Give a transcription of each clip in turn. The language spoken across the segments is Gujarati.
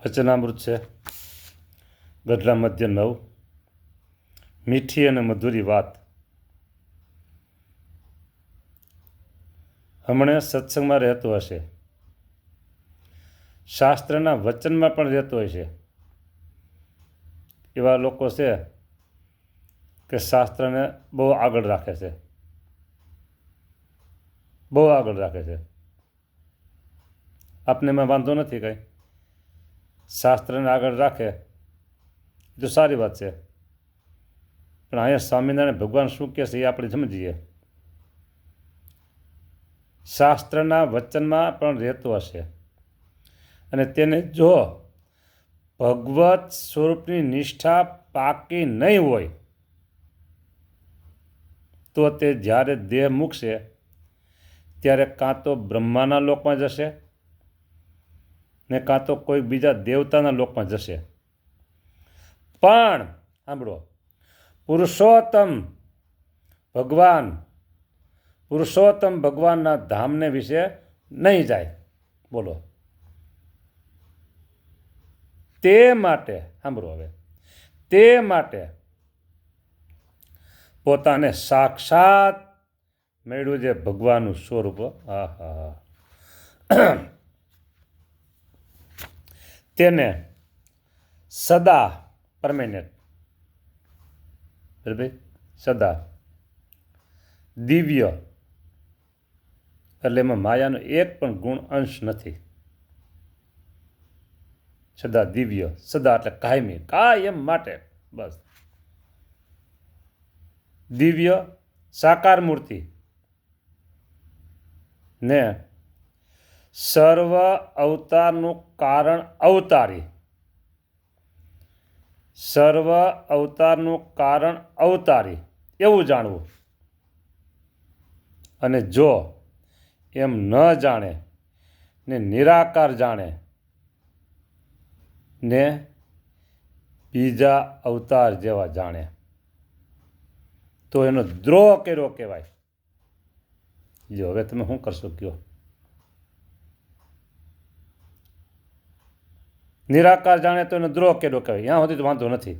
વચનામૃત છે ગઢડા મધ્ય 9. મીઠી અને મધુરી વાત. હમણાં સત્સંગમાં રહેતો હશે, શાસ્ત્રના વચનમાં પણ રહેતો હોય છે. એવા લોકો છે કે શાસ્ત્રને બહુ આગળ રાખે છે, બહુ આગળ રાખે છે. આપને એમાં વાંધો નથી કંઈ, શાસ્ત્રને આગળ રાખે તો સારી વાત છે. પણ અહીંયા સ્વામિનારાયણ ભગવાન શું કહે છે એ આપણે સમજીએ. શાસ્ત્રના વચનમાં પણ રહેતો હશે અને તેને જો ભગવત સ્વરૂપની નિષ્ઠા પાકી નહીં હોય તો તે જ્યારે દેહ મૂકશે ત્યારે કાં તો બ્રહ્માના લોકમાં જશે ને કાં તો કોઈ બીજા દેવતાના લોકમાં જશે. પણ સાંભળો, પુરુષોત્તમ ભગવાનના ધામને વિશે નહીં જાય. બોલો, તે માટે સાંભળો, હવે તે માટે પોતાને સાક્ષાત મળ્યું છે ભગવાનનું સ્વરૂપ. તેને સદા પરમેનન્ટ, બરાબર, સદા દિવ્ય, એટલે એમાં માયાનો એક પણ ગુણ અંશ નથી. સદા દિવ્ય, સદા એટલે કાયમી, કાયમ માટે, બસ દિવ્ય સાકાર મૂર્તિ ને સર્વ અવતારનું કારણ અવતારી, સર્વ અવતારનું કારણ અવતારી એવું જાણવું. અને જો એમ ન જાણે ને નિરાકાર જાણે ને બીજા અવતાર જેવા જાણે તો એનો દ્રોહ કર્યો કહેવાય. જો હવે તમે શું કરશો કયો? નિરાકાર જાણે તો એનો દ્રોહ કર્યો કહેવાય. ત્યાં સુધી તો વાંધો નથી,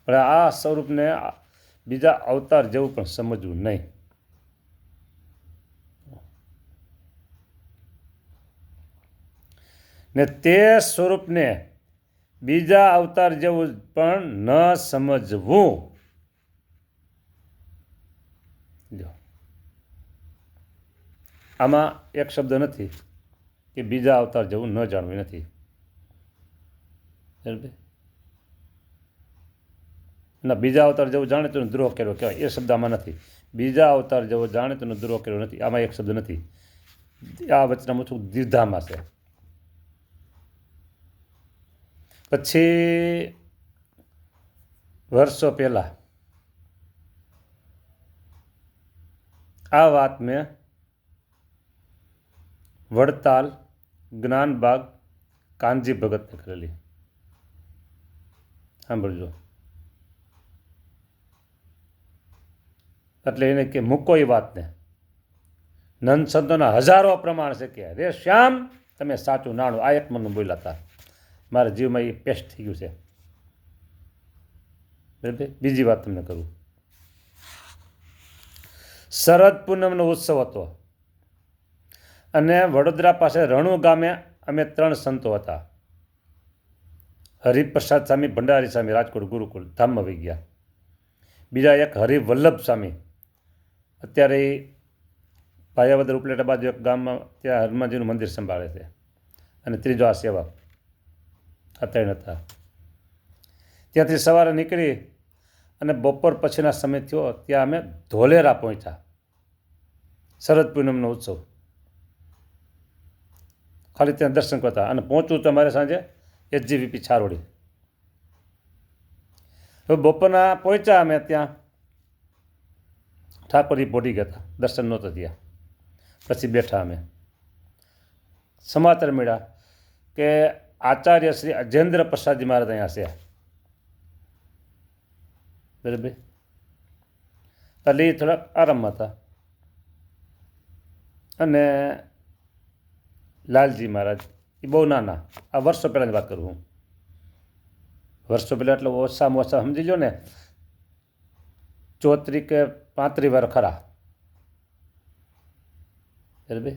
પણ આ સ્વરૂપને બીજા અવતાર જેવું પણ સમજવું નહીં. ને તે સ્વરૂપને બીજા અવતાર જેવું પણ ન સમજવું. જો આમાં એક શબ્દ નથી કે બીજા અવતાર જેવું ન જાણવું, નથી. ના, બીજા અવતાર જેવું જાણે તો દ્રોહ કર્યો કહેવાય, એ શબ્દ આમાં નથી. બીજા અવતાર જેવો જાણે તો દ્રોહ કર્યો નથી, આમાં એક શબ્દ નથી. આ વચનામાં શું દ્વિધામાં છે. પછી વર્ષો પહેલા આ વાત મેં વડતાલ જ્ઞાનબાગ કાનજી ભગતને કરેલી. સાંભળજો. એટલે એને કે મૂકો એ વાતને. નંદ સંતોના હજારો પ્રમાણ છે કે રે શ્યામ તમે સાચું નાણું. આ એક મનનું બોલ્યા હતા, મારા જીવમાં એ પેસ્ટ થઈ ગયું છે. બરાબર. બીજી વાત તમને કરું. શરદ પૂનમનો ઉત્સવ હતો અને વડોદરા પાસે રણુ ગામે અમે 3 સંતો હતા. હરિપ્રસાદ સ્વામી, ભંડારી સ્વામી, રાજકોટ ગુરુકુળ ધામમાં વહી ગયા. બીજા એક હરિવલ્લભ સ્વામી, અત્યારે ભાયાવદર ઉપલેટા બાજુ એક ગામમાં ત્યાં હનુમાનજીનું મંદિર સંભાળે છે. અને ત્રીજો આ સેવક. આ 3 હતા. ત્યાંથી સવારે નીકળી અને બપોર પછીના સમય થયો ત્યાં અમે ધોલેરા પહોંચ્યા. શરદ પૂનમનો ઉત્સવ, ખાલી ત્યાં દર્શન કરતા. અને પહોંચવું તો અમારે સાંજે SGVP છારોડી. હવે બપોરના પહોંચ્યા અમે ત્યાં, ઠાકોરજી પોઢી ગયા હતા, દર્શન નહોતા થયા. પછી બેઠા અમે, સમાચાર મળ્યા કે આચાર્ય શ્રી અજેન્દ્ર પ્રસાદજી મહારાજ અહીંયા છે. બરાબર. એટલે એ થોડાક આરામમાં હતા. અને લાલજી મહારાજ એ બહુ નાના, આ વર્ષો પહેલાંની વાત કરું હું. વર્ષો પહેલાં એટલે ઓછામાં ઓછા સમજી લો ને 34 કે 35 વાર ખરા. બરાબર.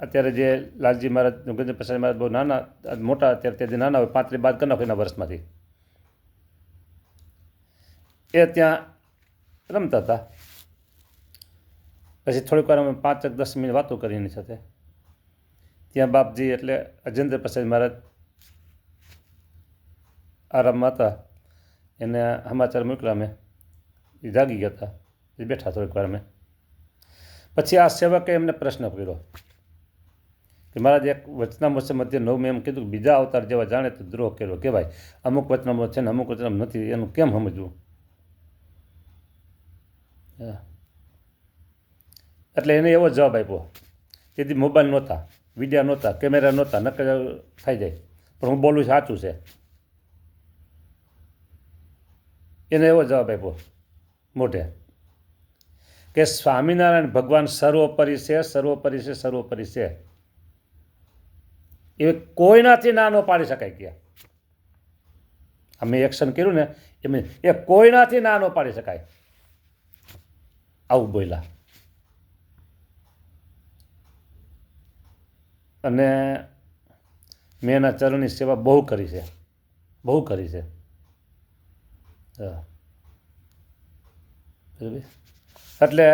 અત્યારે જે લાલજી મહારાજ, ગજેન્દ્ર પ્રસાદ મહારાજ બહુ નાના, મોટા અત્યારે ત્યાંથી નાના હોય 35 બાદ કરી નાખો એના વર્ષમાંથી. એ ત્યાં રમતા હતા. પછી થોડીક વાર અમે 5-10 મિનિટ વાતો કરી એની સાથે. ત્યાં બાપજી એટલે ગજેન્દ્ર પ્રસાદ મહારાજ આરામમાં હતા, એને સમાચાર મોકલ્યા. અમે એ જાગી ગયા હતા, એ બેઠા થોડીક વાર અમે. પછી આ સેવકે એમને પ્રશ્ન કર્યો કે મહારાજ, એક વચનામૃત મધ્ય 9 મેં એમ કીધું કે બીજા અવતાર જેવા જાણે તો દ્રોહ કર્યો કહેવાય. અમુક વચનામૃત છે ને અમુક વચનામૃત નથી, એનું કેમ સમજવું? એટલે એને એવો જવાબ આપ્યો, તેથી મોબાઈલ નહોતા, વિડીયા નહોતા, કેમેરા નહોતા, નકર થઈ જાય, પણ હું બોલું સાચું છે. એને એવો જવાબ આપ્યો મોઢે કે સ્વામિનારાયણ ભગવાન સર્વોપરી છે, સર્વોપરી છે, સર્વોપરી છે. એ કોઈનાથી ના ન પાડી શકાય. ગયા અમે એક્શન કર્યું ને એમ, એ કોઈનાથી ના ન પાડી શકાય. આવું બોલ્યા. અને મેં એના ચરણની સેવા બહુ કરી છે, બહુ કરી છે. એટલે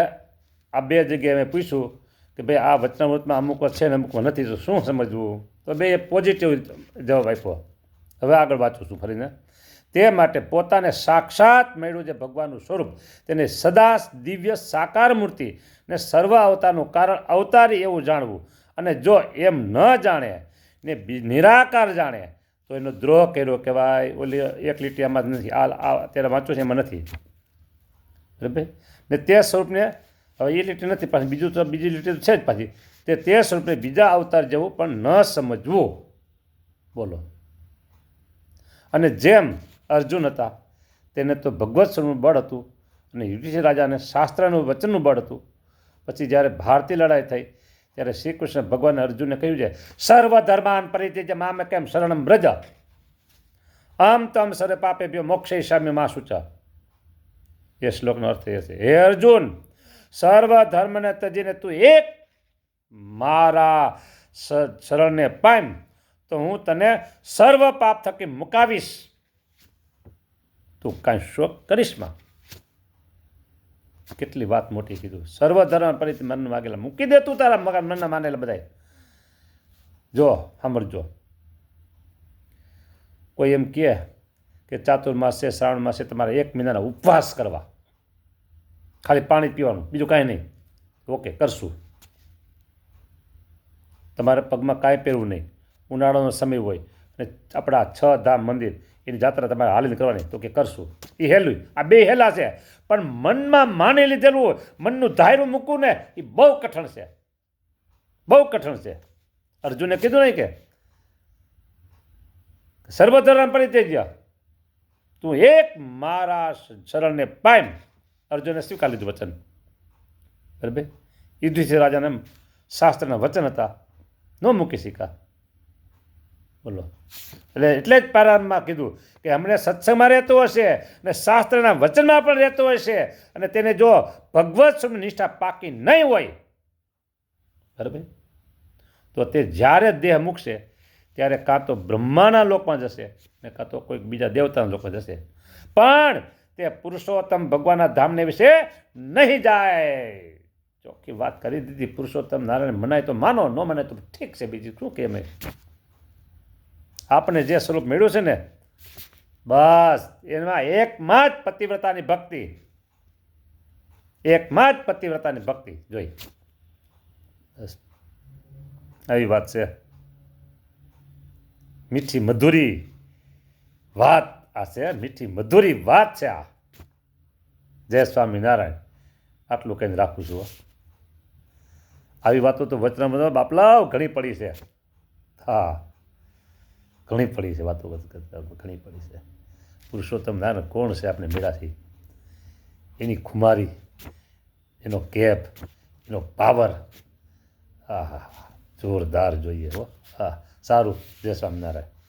આ બે જગ્યાએ મેં પૂછ્યું કે ભાઈ આ વચનામૃતમાં અમુક છે ને અમુકમાં નથી, તો શું સમજવું? તો બે પોઝિટિવ જવાબ આપ્યો. હવે આગળ વાંચું છું ફરીને. તે માટે પોતાને સાક્ષાત મળ્યું જે ભગવાનનું સ્વરૂપ, તેને સદા દિવ્ય સાકાર મૂર્તિ ને સર્વ અવતારનું કારણ અવતારી એવું જાણવું. અને જો એમ ન જાણે ને નિરાકાર જાણે તો એનો દ્રોહ કર્યો કહેવાય. ઓલી એક લીટી આમાં નથી, આ અત્યારે વાંચું છે એમાં નથી. બરાબર ને તે સ્વરૂપને, હવે એ લીટી નથી પાછી, બીજું તો બીજી લીટી તો છે જ પાછી. તે સ્વરૂપને બીજા અવતાર જેવું પણ ન સમજવું. બોલો. અને જેમ અર્જુન હતા તેને તો ભગવત સ્વરૂપનું બળ હતું અને યુધિષ્ઠિર રાજાને શાસ્ત્રનું વચનનું બળ હતું. પછી જ્યારે ભારતી લડાઈ થઈ ત્યારે શ્રી કૃષ્ણ ભગવાન અર્જુનને કહ્યું છે, સર્વધર્માન પરિત્યજ્ય મામેકં શરણં વ્રજ અહં ત્વં સર્વે પાપેભ્યો મોક્ષયિષ્યામિ મા શુચઃ. એ શ્લોકનો અર્થ એ છે, હે અર્જુન, સર્વ ધર્મને ત્યજીને તું એક મારા શરણને પામ તો હું તને સર્વ પાપ થકી મુકાવીશ. તું કાંઈ શોક કરીશ માં. કેટલી વાત મોટી કીધું. સર્વધર્મ પરિત્યજ્ય મન માગેલા મૂકી દે તું તારા મનના માનેલા બધાય. જો સાંભળજો, કોઈ એમ કહે કે ચાતુર્માસે શ્રાવણ માસે તમારે 1 મહિનાના ઉપવાસ કરવા, ખાલી પાણી પીવાનું, બીજું કાંઈ નહીં. ઓકે, કરશું. તમારે પગમાં કાંઈ પહેરવું નહીં, ઉનાળાનો સમય હોય અને આપણા 6 ધામ મંદિર એની જાત્રા તમારે હાલીને કરવાની, તો કે કરશું. એ હેલું, આ બે હેલા છે. પણ મનમાં માની લીધેલું હોય, મનનું ધાયરું મૂકવું ને, એ બહુ કઠણ છે, બહુ કઠણ છે. અર્જુને કીધું નહીં કે સર્વધર્મ પરિત્યજ્ય તું એક મારા શરણને પામ. અર્જુને સ્વીકારી લીધું વચન. બરાબર. યુધિષ્ઠિર રાજાને શાસ્ત્રના વચન હતા, ન મૂકી શીખા. બોલો. એટલે જ પ્રારંભમાં કીધું કે હમણાં સત્સંગમાં રહેતો હશે ને શાસ્ત્રના વચનમાં પણ રહેતો હશે અને તેને જો ભગવત સ્વરૂપની નિષ્ઠા પાકી નહીં હોય, બરાબર, તો તે જ્યારે દેહ મૂકશે ત્યારે કાં તો બ્રહ્માના લોકમાં જશે ને કાં તો કોઈક બીજા દેવતાના લોકમાં જશે, પણ તે પુરુષોત્તમ ભગવાનના ધામને વિશે નહીં જાય. ચોખ્ખી વાત કરી દીધી. પુરુષોત્તમ નારાયણ મનાય તો માનો, ન મનાય તો ઠીક છે, બીજું શું કે. આપણે જે સ્વરૂપ મેળવ્યું છે ને, બસ એમાં એકમાં જ પતિવ્રતાની ભક્તિ, એકમાં જ પતિવ્રતાની ભક્તિ જોઈ. બસ આવી વાત છે. મીઠી મધુરી વાત આ છે, મીઠી મધુરી વાત છે આ. જય સ્વામિનારાયણ. આટલું કહીને રાખું છું. આવી વાતો તો વચનામૃતમાં બાપલાવ ઘણી પડી છે. હા, ઘણી પડી છે વાતો, ઘણી પડી છે. પુરુષોત્તમ નારાયણ કોણ છે આપણે મેળાથી, એની ખુમારી, એનો કેપ, એનો પાવર, હા હા, જોરદાર જોઈએ હો. હા સારું, જય સ્વામિનારાયણ.